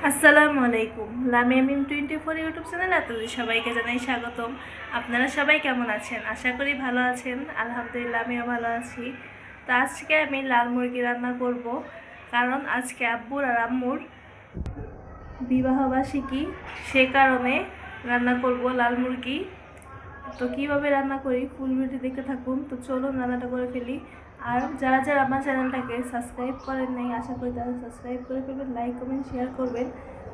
আসসালামু আলাইকুম। লামিয়া মিম 24 ইউটিউব চ্যানেলে আপনাদের সবাইকে জানাই স্বাগতম। আপনারা সবাই কেমন আছেন? আশা করি ভালো আছেন। আলহামদুলিল্লাহ আমিও ভালো আছি। তো আজকে আমি লাল মুরগি রান্না করব, কারণ আজকে আব্বুর আর আম্মুর বিবাহবার্ষিকী, সে কারণে রান্না করব লাল মুরগি। তো কীভাবে রান্না করি ফুল ভিডিও দেখতে থাকুন। তো চলুন রান্নাটা করে ফেলি। আর যারা যারা আমার চ্যানেলটাকে সাবস্ক্রাইব করেন নাই, আশা করি তারা সাবস্ক্রাইব করে ফেলবেন, লাইক কমেন্ট শেয়ার করবেন,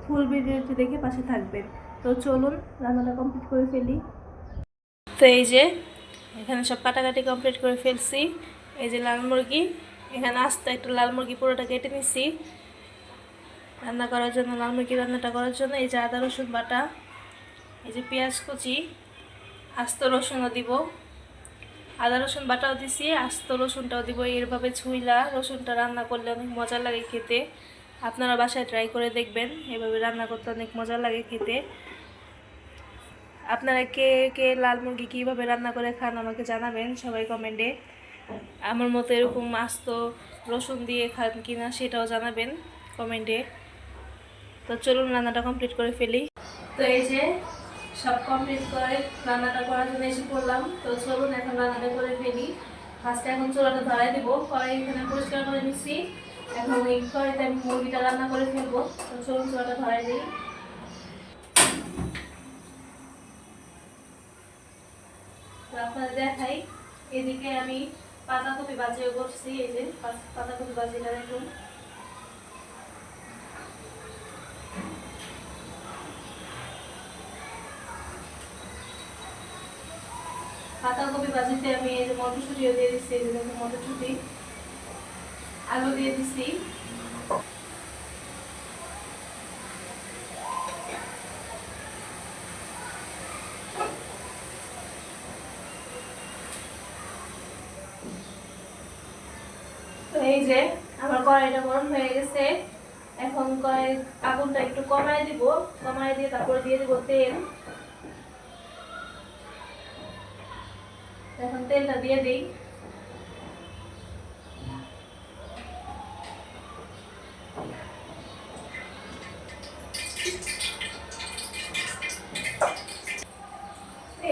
ফুল ভিডিওটি দেখে পাশে থাকবেন। তো চলুন রান্নাটা কমপ্লিট করে ফেলি। তো এই যে এখানে সব কাটাকাটি কমপ্লিট করে ফেলছি। এই যে লাল মুরগি, এখানে আস্তে একটা লাল মুরগি পুরোটা কেটে নিছি রান্না করার জন্য। লাল মুরগি রান্নাটা করার জন্য এই যে আদা রসুন বাটা, এই যে পেঁয়াজ কুচি, আস্ত রসুনও দিব, আদা রসুন বাটাও দিছি, আস্ত রসুনটাও দিব। এরভাবে ছুইলা রসুনটা রান্না করলে অনেক মজা লাগে খেতে। আপনারা বাসায় ট্রাই করে দেখবেন, এভাবে রান্না করতে অনেক মজা লাগে খেতে। আপনারা কে কে লাল মুরগি কীভাবে রান্না করে খান আমাকে জানাবেন সবাই কমেন্টে। আমার মতো এরকম আস্ত রসুন দিয়ে খান কিনা সেটাও জানাবেন কমেন্টে। তো চলুন রান্নাটা কমপ্লিট করে ফেলি। তো এই যে সব কমপ্লিট করে রান্নাটা করার জন্য এসে পড়লাম। তো চলুন এখন রান্নাটা করে ফেলি। ফার্স্টে এখন চুলাটা ধরাই দিব। কড়াই এখানে পরিষ্কার করে নিচ্ছি। এখন এই কড়াইতে আমি মুরগিটা রান্না করে ফেলবো। তো চলুন চুলাটা ধরাই দিই। তো আপনাদের দেখাই, এদিকে আমি পাতাকপি ভাজিও করছি। এই যে পাতাকপি ভাজিটা দেখুন। পাতাকপি ভাজিতে আমি এই যে মটরশুঁটিও দিয়ে দিচ্ছি। এই যে দেখুন মটরশুঁটি, আলু দিয়ে দিচ্ছি। তো এই যে আমার কড়াইটা গরম হয়ে গেছে। এখন কড়াই আগুনটা একটু কমায় দিব, কমায় দিয়ে তারপরে দিয়ে দিব তেল। এখন তেলটা দিয়ে দিই।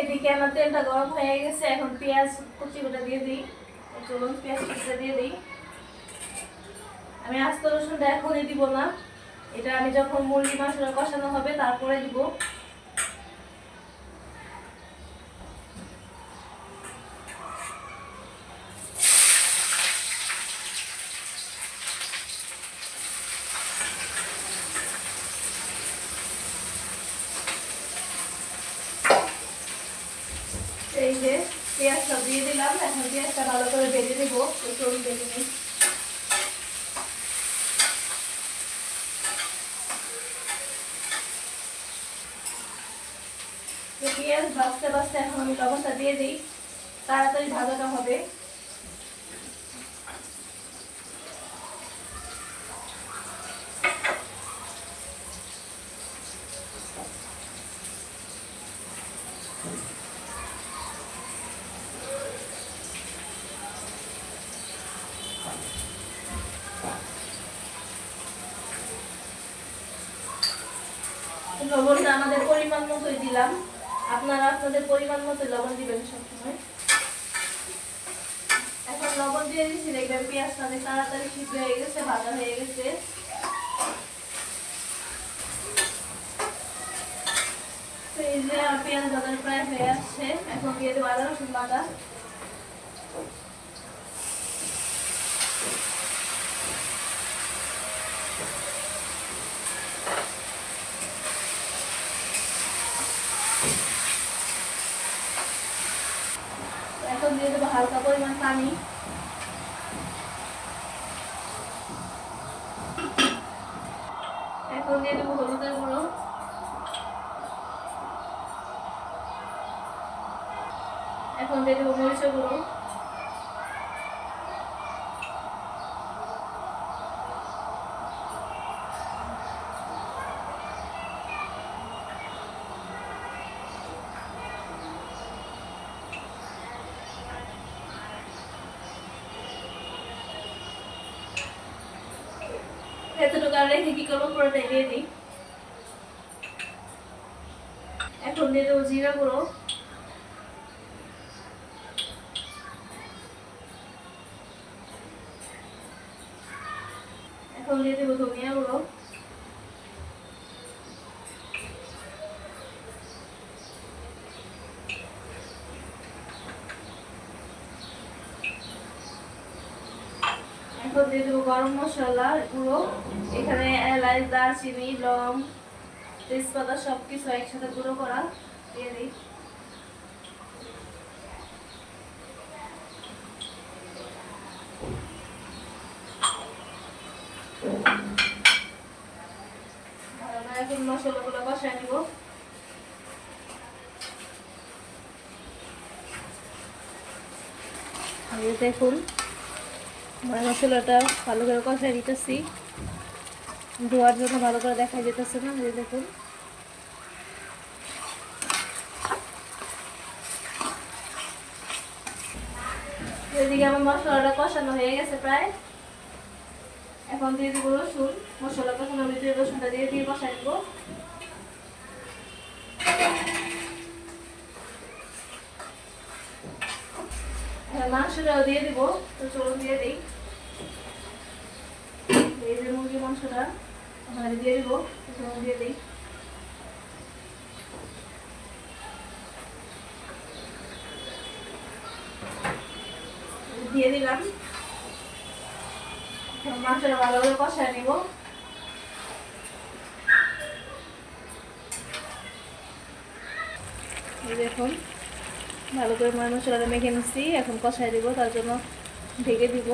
এদিকে আমার তেলটা গরম হয়ে গেছে। এখন পেঁয়াজ কুচিটা দিয়ে দিই। চলুন পেঁয়াজ কুচিটা দিয়ে দিই। আমি আস্ত রসুনটা এখনই দিব না, এটা আমি যখন মুরগি মাংসটা কষানো হবে তারপরে দিব। এই যে পেঁয়াজটা দিয়ে দিলাম। এখন পেঁয়াজটা ভালো করে ভেজে নিব। তো চলুন ভেজে নিই। পেঁয়াজ ভাজতে ভাজতে এখন আমি লবণটা দিয়ে দিই, তাড়াতাড়ি ভাজাটা হবে। লবণটা আমাদের পরিমাণ মতোই দিলাম, আপনারা আপনাদের পরিমাণ মতো লবণ দিবেন সবসময়। এখন লবণ দিয়ে দিচ্ছি, দেখবেন পেঁয়াজটা অনেক তাড়াতাড়ি সিদ্ধ হয়ে গেছে, ভাজা হয়ে গেছে। এই যে পেঁয়াজ ভাজা প্রায় হয়ে আসছে। এখন দিয়ে দেবো আদা রসুন বাটা। এখন দিয়ে দেবো হালকা পরিমাণ পানি। এখন দিয়ে দেবো হলুদের গুঁড়ো। এখন দিয়ে দেবো মরিচের গুঁড়ো। এতটুকু মশলা রেখে কি করবো পুরোটাই দিয়ে দিই। এখন দিয়ে দেবো জিরা গুঁড়ো, এখন দিয়ে দেবো ধনিয়া গুঁড়ো, এখন দিয়ে দেবো গরম মশলা গুঁড়ো, এখানে এলাচ, দারচিনি, লং, তেজপাতা সবকিছু একসাথে গুঁড়ো করা দিয়ে দিই। এখন মশলাগুলো কষায় নিব। দেখুন মশলাটা ভালো করে কষায় দিতেছি, ধোয়ার জন্য ভালো করে দেখা যেতেছে না। দেখুন এদিকে আমার মশলাটা কষানো হয়ে গেছে প্রায়। এখন দিয়ে দিব রসুন, মশলা কষানোর ভিতরে রসুনটা দিয়ে কষাই দিব। মাংসটাও দিয়ে দিব, তো চলুন দিয়ে দিই। এই যে মুরগির মাংসটা ওখানে দিয়ে দিব, চলুন দিয়ে দিই। দিয়ে দিলাম, মাংসটা ভালো করে কষায় নিব। দেখুন ভালো করে মশলাটা মেখে নিচ্ছি, এখন কষায় দিব, তার জন্য ঢেকে দিব।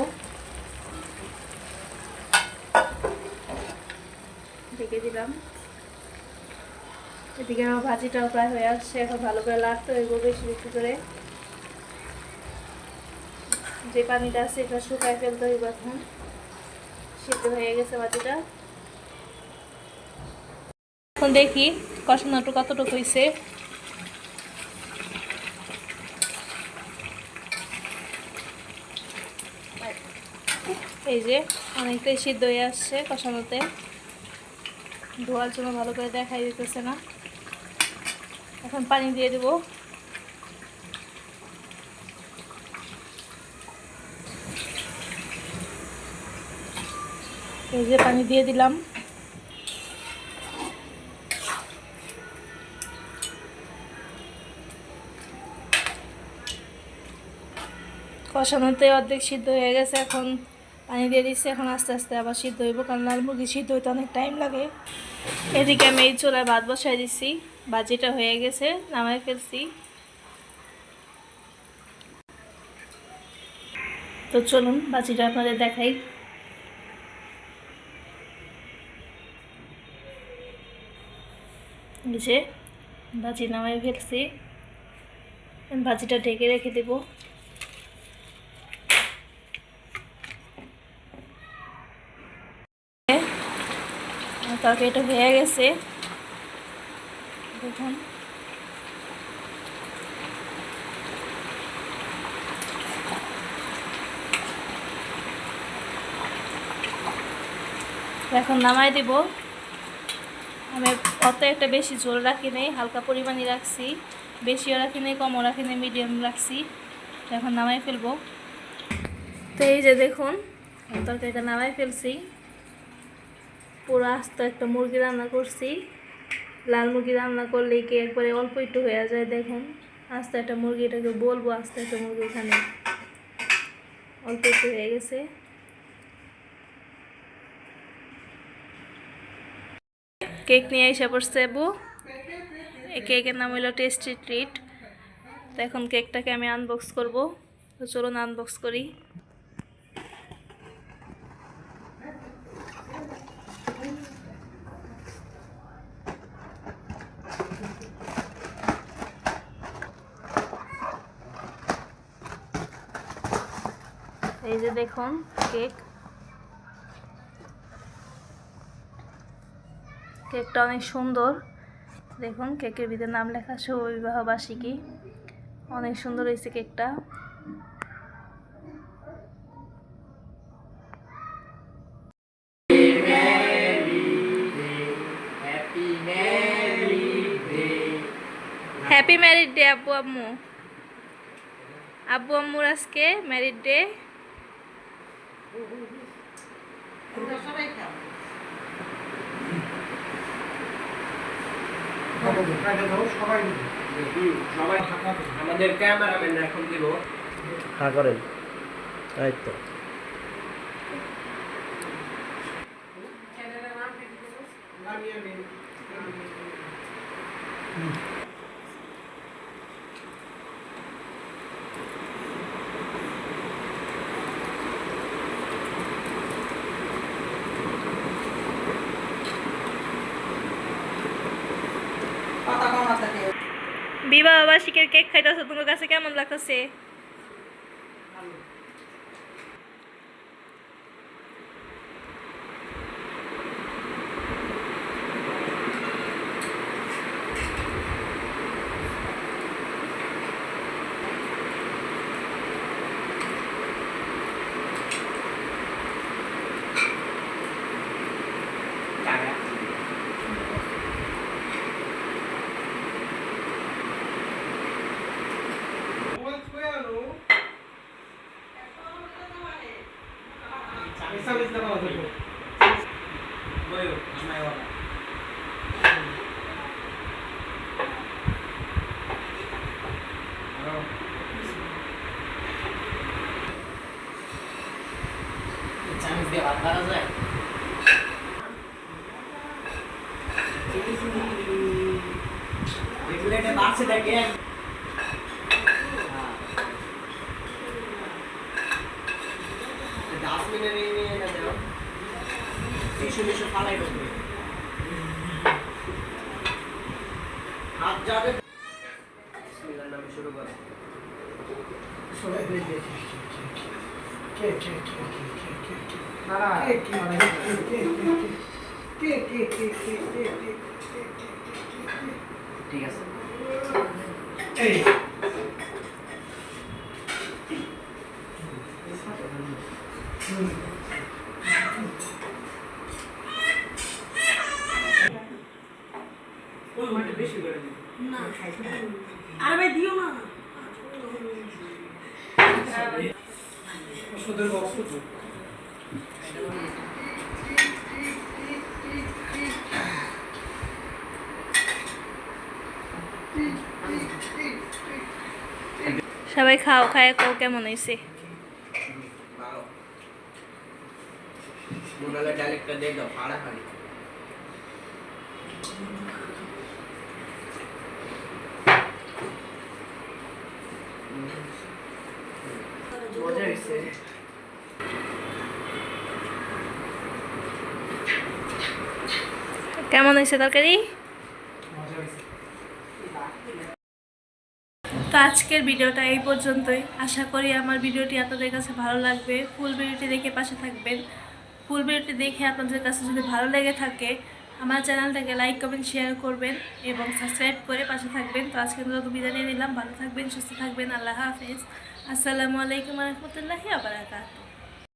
ঢেকে দিলাম। এদিকে আমার ভাজিটাও প্রায় হয়ে আসছে, এখন ভালো করে লাগতে হইব বেশি বেশি করে। যে পানিটা আছে এটা শুকায় ফেলতে হইব। এখন সিদ্ধ হয়ে গেছে ভাজিটা। এখন দেখি কষানোটু কতটুকু হয়েছে। এই যে অনেকটাই সিদ্ধ হয়ে আসছে কষানোতে, ধোয়ার জন্য ভালো করে দেখাই দিতেছে না। এখন পানি দিয়ে দেব। এই যে পানি দিয়ে দিলাম। কষানোতে অর্ধেক সিদ্ধ হয়ে গেছে, এখন পানি দিয়ে দিচ্ছি। এখন আস্তে আস্তে আবার সিদ্ধ হইব, কারণ লাল মুরগি সিদ্ধ হইতে অনেক টাইম লাগে। এদিকে আমি এই চুলায় ভাত বসাই দিচ্ছি, ভাজিটা হয়ে গেছে, নামাই ফেলছি। তো চলুন ভাজিটা আপনাদের দেখাই। যে ভাজি নামাই ফেলছি, ভাজিটা ঢেকে রেখে দেব। তরকারিটা হয়ে গেছে দেখুন। এখন নামাই দিব। আমি অত একটা বেশি ঝোল রাখি নেই, হালকা পরিমাণে রাখছি, বেশিও রাখি নেই, কমও রাখি নেই, মিডিয়াম রাখছি। এখন নামাই ফেলবো। তো এই যে দেখুন তরকারিটা নামাই ফেলছি। পুরো আস্ত একটা মুরগি রান্না করছি। লাল মুরগি রান্না করলে কি একবারে অল্প একটু হয়ে যায়। দেখুন আস্ত একটা মুরগি, এটাকে বলবো আস্ত একটা মুরগি, এখানে অল্প একটু হয়ে গেছে। কেক নিয়ে এসে পড়ছে এবু। এই কেকের নাম হলো টেস্টি ট্রিট। তো এখন কেকটাকে আমি আনবক্স করব, তো চলুন আনবক্স করি। এই যে দেখুন কেক, কেকটা অনেক সুন্দর। দেখুন কেকের ভিতরে নাম লেখা শুভ বিবাহ বার্ষিকী, অনেক সুন্দর হয়েছে কেকটা। হ্যাপি ম্যারিড ডে আব্বু আম্মু। আব্বু আম্মুর আজকে ম্যারিড ডে। সবাই আমাদের ক্যামেরাম্যান এখন দিব। হ্যাঁ করেন, এই তো বিবাহ বার্ষিকীর কেক খাইতেছো, তোমার কাছে কেমন লাগতেছে? হাত যাবে নামে শুরু করে ঠিক আছে। বেশি করে না আরে ভাই দিও না ওষুধের বক্স তো সবাই খাও, খায় কও কেমন হয়েছে। ভালো মোনালে ডাইরেক্টটা দিয়ে দাও ফাড়া ফাড়ি মজা হয়েছে। কেমন হয়েছে তরকারি? তো আজকের ভিডিওটা এই পর্যন্তই। আশা করি আমার ভিডিওটি আপনাদের কাছে ভালো লাগবে। ফুল ভিডিওটি দেখে পাশে থাকবেন। ফুল ভিডিওটি দেখে আপনাদের কাছে যদি ভালো লেগে থাকে আমার চ্যানেলটাকে লাইক কমেন্ট শেয়ার করবেন এবং সাবস্ক্রাইব করে পাশে থাকবেন। তো আজকে তো বিদায় নিয়ে নিলাম। ভালো থাকবেন, সুস্থ থাকবেন। আল্লাহ হাফেজ। আসসালামু আলাইকুম ওয়া রাহমাতুল্লাহি ওয়া বারাকাতুহু।